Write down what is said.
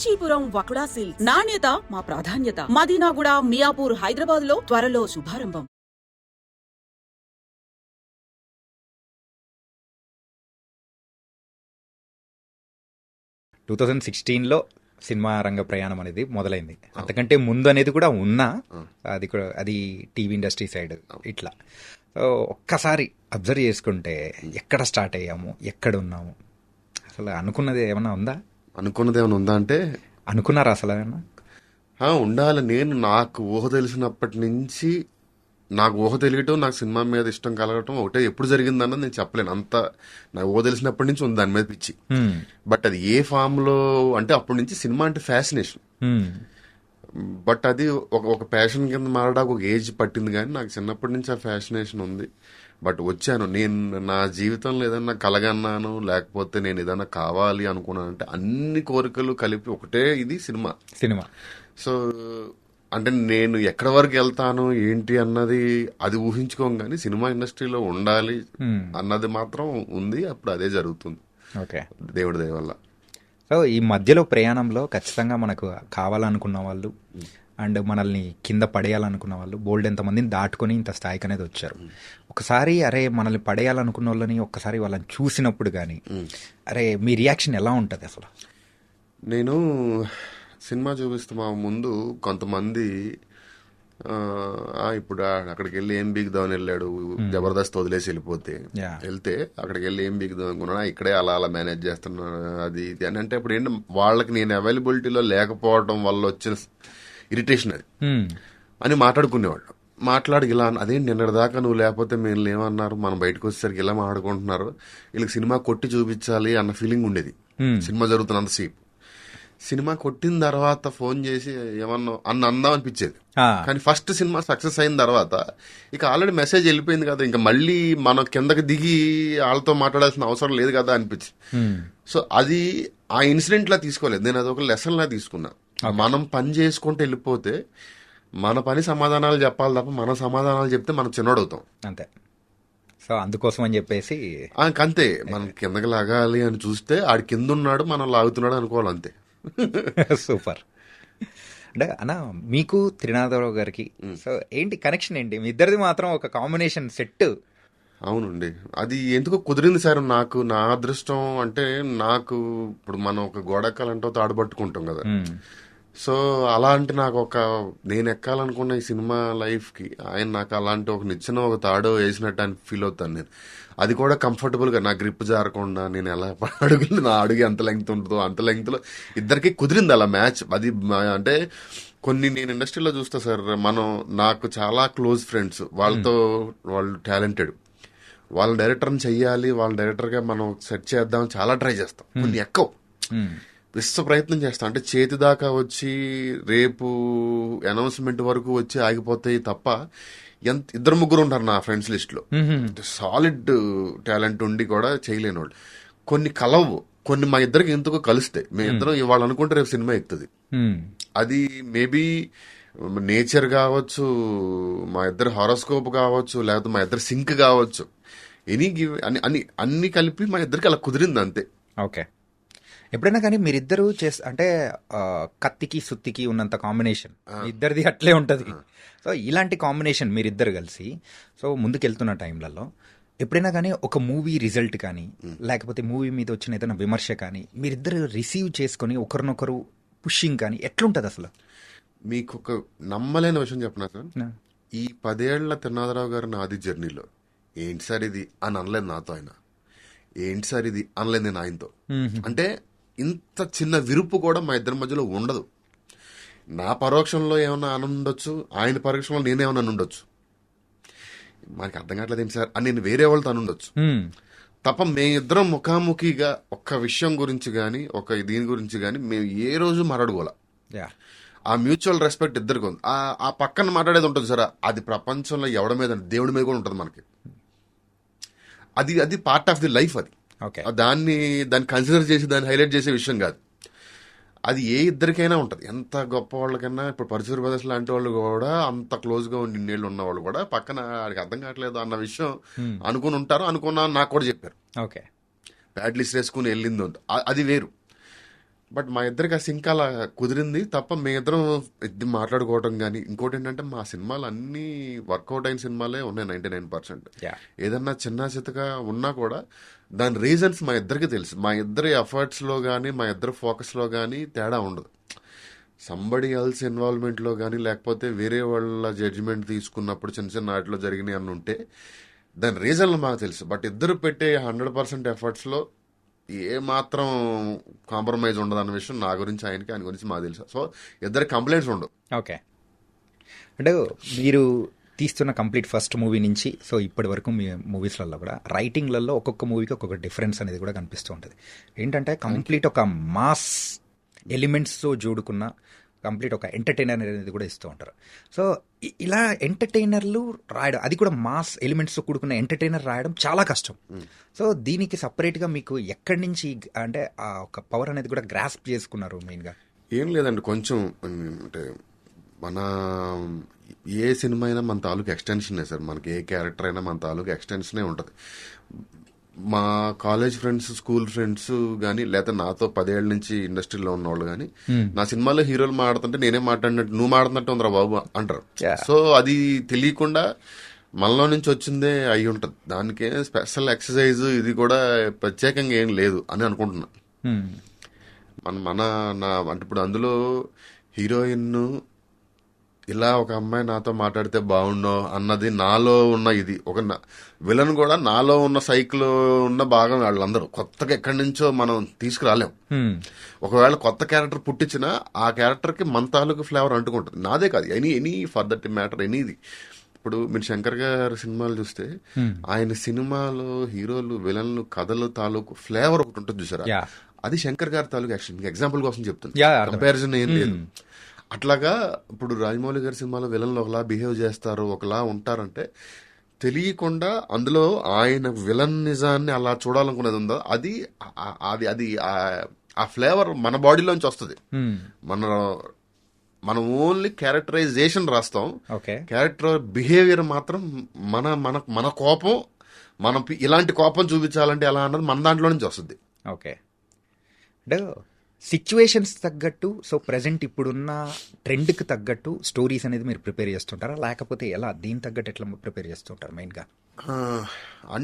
Kanchipuram వకుడా silks. నాణ్యత మా ప్రాధాన్యత. మదీనాగూడ, మియాపూర్, హైదరాబాద్ లో త్వరలో శుభారంభం. 2016లో సినిమా రంగ ప్రయాణం అనేది మొదలైంది. అంతకంటే ముందు అనేది కూడా ఉన్నా, అది టీవీ ఇండస్ట్రీ సైడ్ ఇట్లా. ఒక్కసారి అబ్జర్వ్ చేసుకుంటే ఎక్కడ స్టార్ట్ అయ్యాము, ఎక్కడ ఉన్నాము, అసలు అనుకున్నది ఏమన్నా ఉందా? అంటే అనుకున్నారా అసలు ఏమన్నా? ఉండాలి. నాకు ఊహ తెలిసినప్పటి నుంచి, నాకు ఊహ తెలియటం, నాకు సినిమా మీద ఇష్టం కలగటం ఒకటే. ఎప్పుడు జరిగిందన్నది నేను చెప్పలేను. అంత నాకు ఊహ తెలిసినప్పటి నుంచి ఉంది దాని మీద పిచ్చి. బట్ అది ఏ ఫామ్ లో అంటే అప్పటి నుంచి సినిమా అంటే ఫ్యాసినేషన్. బట్ అది ఒక ప్యాషన్ కింద మారడానికి ఒక ఏజ్ పట్టింది, కానీ నాకు చిన్నప్పటి నుంచి ఆ ఫ్యాసినేషన్ ఉంది. బట్ వచ్చాను. నేను నా జీవితంలో ఏదన్నా కలగన్నాను, లేకపోతే నేను ఏదన్నా కావాలి అనుకున్నాను అంటే అన్ని కోరికలు కలిపి ఒకటే, ఇది సినిమా. సో అంటే నేను ఎక్కడి వరకు వెళ్తాను ఏంటి అన్నది అది ఊహించుకోం, కానీ సినిమా ఇండస్ట్రీలో ఉండాలి అన్నది మాత్రం ఉంది. అప్పుడు అదే జరుగుతుంది. ఓకే, దేవుడి దయ వల్ల. సో ఈ మధ్యలో ప్రయాణంలో ఖచ్చితంగా మనకు కావాలనుకున్న వాళ్ళు అండ్ మనల్ని కింద పడేయాలనుకున్న వాళ్ళు బోల్డ్ ఎంతమందిని దాటుకొని ఇంత స్థాయికి అనేది వచ్చారు. ఒకసారి అరే మనల్ని పడేయాలనుకున్న వాళ్ళని ఒక్కసారి వాళ్ళని చూసినప్పుడు కానీ అరే మీ రియాక్షన్ ఎలా ఉంటుంది అసలు? నేను సినిమా చూపిస్తున్నా ముందు కొంతమంది ఇప్పుడు అక్కడికి వెళ్ళి ఏం బీగుదామని వెళ్ళాడు, జబర్దస్త్ వదిలేసి వెళ్తే అక్కడికి వెళ్ళి ఏం బీగుదాం అనుకున్నా, ఇక్కడే అలా మేనేజ్ చేస్తున్నాను అది ఇది అని. అంటే ఇప్పుడు ఏంటి, వాళ్ళకి నేను అవైలబిలిటీలో లేకపోవడం వల్ల వచ్చిన ఇరిటేషన్ అది అని మాట్లాడుకునేవాళ్ళు. మాట్లాడి ఇలా అదేంటి నిన్నటిదాకా నువ్వు లేకపోతే మేము ఏమన్నారు, మనం బయటకు వచ్చేసరికి ఇలా మాట్లాడుకుంటున్నారు, వీళ్ళకి సినిమా కొట్టి చూపించాలి అన్న ఫీలింగ్ ఉండేది. సినిమా జరుగుతున్నంతసేపు. సినిమా కొట్టిన తర్వాత ఫోన్ చేసి ఏమన్నా అందాం అనిపించేది. కానీ ఫస్ట్ సినిమా సక్సెస్ అయిన తర్వాత ఇక ఆల్రెడీ మెసేజ్ వెళ్ళిపోయింది కదా, ఇంకా మళ్ళీ మనం కిందకి దిగి వాళ్ళతో మాట్లాడాల్సిన అవసరం లేదు కదా అనిపించింది. సో అది ఆ ఇన్సిడెంట్ లా తీసుకోలేదు నేను, అది ఒక లెసన్ లా తీసుకున్నా. మనం పని చేసుకుంటూ వెళ్ళిపోతే మన పని సమాధానాలు చెప్పాలి తప్ప మన సమాధానాలు చెప్తే మనం చిన్నోడవుతాం అంతే. సో అందుకోసం అని చెప్పేసి అంతే, మనం కిందకి లాగాలి అని చూస్తే ఆడి కింద ఉన్నాడు, మనం లాగుతున్నాడు అనుకోవాలి, అంతే. సూపర్. అంటే అన్న మీకు త్రినాథరావు గారికి సో ఏంటి కనెక్షన్ ఏంటి? మీ ఇద్దరిది మాత్రం ఒక కాంబినేషన్ సెట్. అవునండి, అది ఎందుకో కుదిరింది సార్. నాకు నా అదృష్టం అంటే, నాకు ఇప్పుడు మనం ఒక గోడెక్కాలంటే తాడుపట్టుకుంటాం కదా. సో అలాంటి నాకు నేను ఎక్కాలనుకున్న ఈ సినిమా లైఫ్ కి ఆయన నాకు అలాంటి ఒక నిచ్చెన ఒక తాడో వేసినట్టు అని ఫీల్ అవుతాను నేను. అది కూడా కంఫర్టబుల్ గా, నా గ్రిప్ జారకుండా నేను ఎలా అడుగులు, నా అడుగు ఎంత లెంగ్త్ ఉంటుందో అంత లెంగ్త్ లో ఇద్దరికి కుదిరింది అలా మ్యాచ్. అది అంటే కొన్ని నేను ఇండస్ట్రీలో చూస్తా సార్, నాకు చాలా క్లోజ్ ఫ్రెండ్స్, వాళ్ళు టాలెంటెడ్, వాళ్ళ డైరెక్టర్ని చెయ్యాలి, వాళ్ళ డైరెక్టర్ గా మనం సెట్ చేద్దాం చాలా ట్రై చేస్తాం. కొన్ని ఎక్కవు, విశ్వ ప్రయత్నం చేస్తాం. అంటే చేతి దాకా వచ్చి రేపు అనౌన్స్మెంట్ వరకు వచ్చి ఆగిపోతాయి తప్ప, ఇద్దరు ముగ్గురు ఉంటారు నా ఫ్రెండ్స్ లిస్ట్ లో సాలిడ్ టాలెంట్ ఉండి కూడా చేయలేని వాళ్ళు. కొన్ని కలవు, కొన్ని మా ఇద్దరికి ఎందుకో కలుస్తాయి. మేము ఇద్దరం ఇవాళ అనుకుంటే రేపు సినిమా ఎక్కుతుంది. అది మేబీ నేచర్ కావచ్చు, మా ఇద్దరు హారోస్కోప్ కావచ్చు, లేకపోతే మా ఇద్దరు సింక్ కావచ్చు, అన్ని కలిపి మా ఇద్దరికి అలా కుదిరింది అంతే. ఓకే. ఎప్పుడైనా కానీ మీరిద్దరు అంటే కత్తికి సుత్తికి ఉన్నంత కాంబినేషన్ ఇద్దరిది అట్లే ఉంటది. సో ఇలాంటి కాంబినేషన్ మీరిద్దరు కలిసి సో ముందుకెళ్తున్న టైంలలో ఎప్పుడైనా కానీ ఒక మూవీ రిజల్ట్ కానీ లేకపోతే మూవీ మీద వచ్చిన ఏదైనా విమర్శ కానీ మీరిద్దరు రిసీవ్ చేసుకుని ఒకరినొకరు పుషింగ్ కానీ ఎట్లుంటది అసలు? మీకు ఒక నమ్మలేని విషయం చెప్పనా సార్, ఈ 10 ఏళ్ల త్రినాథరావు గారు నాది జర్నీలో ఏంటి సార్ ఇది అని అనలేదు నాతో ఆయన, ఏంటి సార్ ఇది అనలేదు నేను ఆయనతో. అంటే ఇంత చిన్న విరుపు కూడా మా ఇద్దరి మధ్యలో ఉండదు. నా పరోక్షంలో ఏమన్నా అనుండొచ్చు, ఆయన పరోక్షంలో నేనేమన్నా ఉండొచ్చు, మనకి అర్థం కావట్లేదు ఏంటి సార్ అని నేను వేరే వాళ్ళతో అనుండొచ్చు తప్ప, మేమిద్దరం ముఖాముఖిగా ఒక్క విషయం గురించి కానీ దీని గురించి కానీ మేము ఏ రోజు మాట్లాడుకోవాలా. ఆ మ్యూచువల్ రెస్పెక్ట్ ఇద్దరికి ఉంది. ఆ పక్కన మాట్లాడేది ఉంటుంది సార్, అది ప్రపంచంలో ఎవడి మీద, దేవుడి మీద కూడా ఉంటుంది మనకి. అది పార్ట్ ఆఫ్ ది లైఫ్. అది దాన్ని కన్సిడర్ చేసి దాన్ని హైలైట్ చేసే విషయం కాదు. అది ఏ ఇద్దరికైనా ఉంటుంది. ఎంత గొప్ప వాళ్ళకైనా, ఇప్పుడు పరశుర బ్రదర్స్ లాంటి వాళ్ళు కూడా అంత క్లోజ్ గా ఉండి ఇన్నేళ్ళు ఉన్న వాళ్ళు కూడా పక్కన వాడికి అర్థం కావట్లేదు అన్న విషయం అనుకుని ఉంటారు. అనుకున్నా నాకు కూడా చెప్పారు. ఓకే, ప్యాడ్ లిస్ట్ వేసుకుని వెళ్ళింది అది వేరు. బట్ మా ఇద్దరికి ఆ సింక్ అలా కుదిరింది తప్ప మీ ఇద్దరం ఇది మాట్లాడుకోవటం కానీ ఇంకోటి ఏంటంటే మా సినిమాలు అన్ని వర్కౌట్ అయిన సినిమాలే ఉన్నాయి 99%. Yeah. ఏదన్నా చిన్న చితగా ఉన్నా కూడా దాని రీజన్స్ మా ఇద్దరికి తెలుసు. మా ఇద్దరి ఎఫర్ట్స్ లో కానీ మా ఇద్దరి ఫోకస్ లో కానీ తేడా ఉండదు. సంబడి ఎల్స్ ఇన్వాల్వ్మెంట్ లో కానీ లేకపోతే వేరే వాళ్ళ జడ్జిమెంట్ తీసుకున్నప్పుడు చిన్న చిన్న వాటిలో జరిగినాయి అని ఉంటే దాని రీజన్లు మాకు తెలుసు. బట్ ఇద్దరు పెట్టే 100% ఎఫర్ట్స్ లో ఏ మాత్రం కాంప్రమైజ్ ఉండదు అన్న విషయం నా గురించి ఆయన గురించి మాకు తెలుసు. సో ఇద్దరు కంప్లైంట్స్ ఉండవు. ఓకే, అంటే మీరు తీస్తున్న కంప్లీట్ ఫస్ట్ మూవీ నుంచి సో ఇప్పటి వరకు మీ మూవీస్లలో కూడా రైటింగ్లలో ఒక్కొక్క మూవీకి ఒక్కొక్క డిఫరెన్స్ అనేది కూడా కనిపిస్తూ ఉంటుంది. ఏంటంటే కంప్లీట్ ఒక మాస్ ఎలిమెంట్స్తో జోడుకున్న కంప్లీట్ ఒక ఎంటర్టైనర్ అనేది కూడా ఇస్తూ ఉంటారు. సో ఇలా ఎంటర్టైనర్లు రాయడం, అది కూడా మాస్ ఎలిమెంట్స్తో కూడుకున్న ఎంటర్టైనర్ రాయడం చాలా కష్టం. సో దీనికి సపరేట్గా మీకు ఎక్కడి నుంచి అంటే ఆ ఒక పవర్ అనేది కూడా గ్రాస్ప్ చేసుకున్నారు మెయిన్గా? ఏం లేదండి, కొంచెం అంటే మన ఏ సినిమా అయినా మన తాలూకు ఎక్స్టెన్షనే సార్. మనకి ఏ క్యారెక్టర్ అయినా మన తాలూకు ఎక్స్టెన్షనే ఉంటుంది. మా కాలేజ్ ఫ్రెండ్స్, స్కూల్ ఫ్రెండ్స్ కానీ లేకపోతే నాతో 10 ఏళ్ల నుంచి ఇండస్ట్రీలో ఉన్న వాళ్ళు కానీ నా సినిమాలో హీరోలు మాడుతుంటే నేనే మాట్లాడినట్టు నువ్వు మాడుతున్నట్టు ఉందిరా బాబు అంటారు. సో అది తెలియకుండా మనలో నుంచి వచ్చిందే అయి ఉంటుంది. దానికి స్పెషల్ ఎక్సర్సైజ్ ఇది కూడా ప్రత్యేకంగా ఏం లేదు అని అనుకుంటున్నా. అంటే ఇప్పుడు అందులో హీరోయిన్ ఇలా ఒక అమ్మాయి నాతో మాట్లాడితే బాగుండో అన్నది నాలో ఉన్న ఇది. ఒక విలన్ కూడా నాలో ఉన్న సైకిల్ ఉన్న భాగం వాళ్ళందరూ కొత్తగా ఎక్కడి నుంచో మనం తీసుకురాలేం. ఒకవేళ కొత్త క్యారెక్టర్ పుట్టించినా ఆ క్యారెక్టర్ కి మన తాలూకు ఫ్లేవర్ అంటుకుంటుంది. నాదే కాదు, ఎనీ ఫర్ దట్ మ్యాటర్ ఎనీది. ఇప్పుడు మీరు శంకర్ గారి సినిమాలు చూస్తే ఆయన సినిమాలో హీరోలు, విలన్లు, కథలు తాలూకు ఫ్లేవర్ ఒకటి ఉంటుంది చూసారా, అది శంకర్ గారి తాలూకు యాక్షన్. మీకు ఎగ్జాంపుల్ కోసం చెప్తుంది, కంపారిజన్ ఏం లేదు. అట్లాగా ఇప్పుడు రాజమౌళి గారి సినిమాలో విలన్లు ఒకలా బిహేవ్ చేస్తారు, ఒకలా ఉంటారంటే తెలియకుండా అందులో ఆయన విలన్ నిజాన్ని అలా చూడాలనుకునేది ఉందో అది అది అది ఆ ఫ్లేవర్ మన బాడీలోంచి వస్తుంది. మనం ఓన్లీ క్యారెక్టరైజేషన్ రాస్తాం, క్యారెక్టర్ బిహేవియర్ మాత్రం మన కోపం, మనం ఇలాంటి కోపం చూపించాలంటే ఎలా అన్నది మన దాంట్లో నుంచి వస్తుంది. ఓకే, అంటే సిచ్యువేషన్స్ తగ్గట్టు, సో ప్రజెంట్ ఇప్పుడున్న ట్రెండ్కి తగ్గట్టు స్టోరీస్ అనేది మీరు ప్రిపేర్ చేస్తుంటారా, లేకపోతే ఎలా దీని తగ్గట్టు ఎట్లా ప్రిపేర్ చేస్తుంటారు మెయిన్గా?